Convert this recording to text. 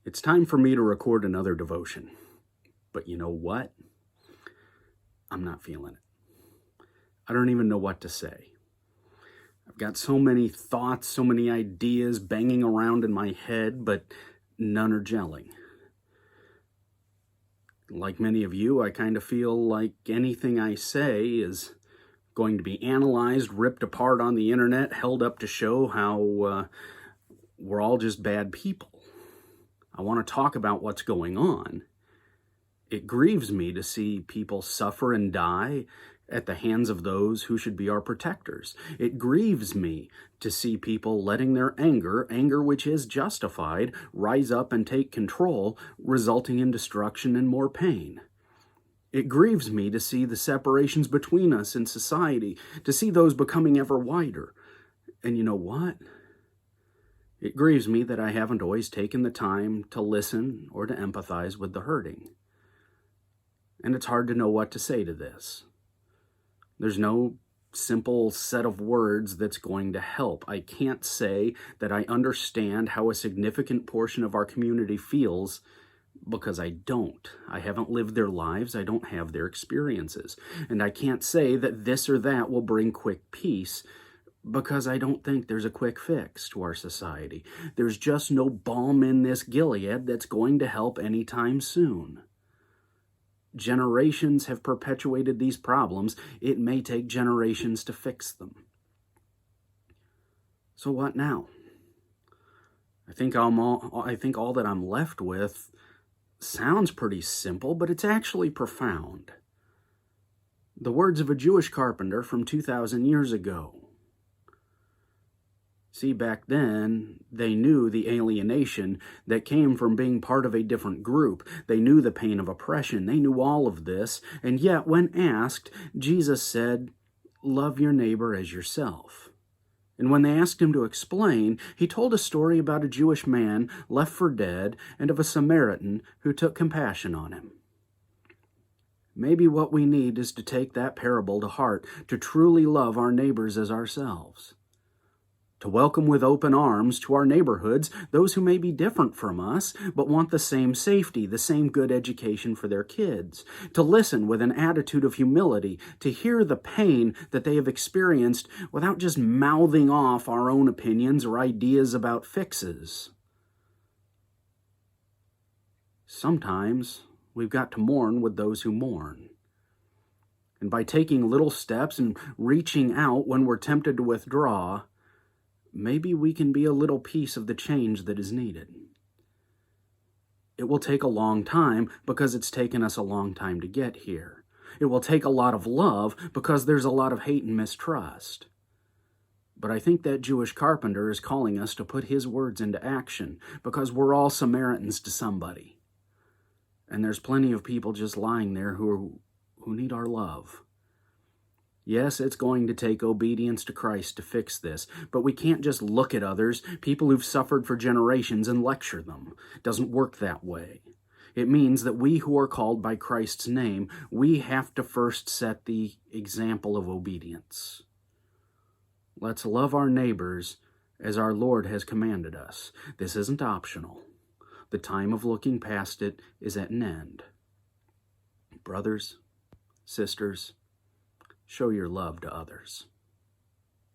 It's time for me to record another devotion. But you know what? I'm not feeling it. I don't even know what to say. I've got so many thoughts, so many ideas banging around in my head, but none are gelling. Like many of you, I kind of feel like anything I say is going to be analyzed, ripped apart on the internet, held up to show how we're all just bad people. I want to talk about what's going on. It grieves me to see people suffer and die at the hands of those who should be our protectors. It grieves me to see people letting their anger which is justified, rise up and take control, resulting in destruction and more pain. It grieves me to see the separations between us in society, to see those becoming ever wider. And you know what? It grieves me that I haven't always taken the time to listen or to empathize with the hurting. And it's hard to know what to say to this. There's no simple set of words that's going to help. I can't say that I understand how a significant portion of our community feels because I don't. I haven't lived their lives. I don't have their experiences. And I can't say that this or that will bring quick peace because I don't think there's a quick fix to our society. There's just no balm in this Gilead that's going to help anytime soon. Generations have perpetuated these problems. It may take generations to fix them. So what now? I think all that I'm left with sounds pretty simple, but it's actually profound. The words of a Jewish carpenter from 2,000 years ago. See, back then, they knew the alienation that came from being part of a different group. They knew the pain of oppression. They knew all of this. And yet, when asked, Jesus said, "Love your neighbor as yourself." And when they asked him to explain, he told a story about a Jewish man left for dead and of a Samaritan who took compassion on him. Maybe what we need is to take that parable to heart, to truly love our neighbors as ourselves. To welcome with open arms to our neighborhoods those who may be different from us, but want the same safety, the same good education for their kids. To listen with an attitude of humility, to hear the pain that they have experienced without just mouthing off our own opinions or ideas about fixes. Sometimes we've got to mourn with those who mourn. And by taking little steps and reaching out when we're tempted to withdraw, maybe we can be a little piece of the change that is needed. It will take a long time because it's taken us a long time to get here. It will take a lot of love because there's a lot of hate and mistrust. But I think that Jewish carpenter is calling us to put his words into action because we're all Samaritans to somebody. And there's plenty of people just lying there who need our love. Yes, it's going to take obedience to Christ to fix this, but we can't just look at others, people who've suffered for generations, and lecture them. It doesn't work that way. It means that we who are called by Christ's name, we have to first set the example of obedience. Let's love our neighbors as our Lord has commanded us. This isn't optional. The time of looking past it is at an end. Brothers, sisters, show your love to others.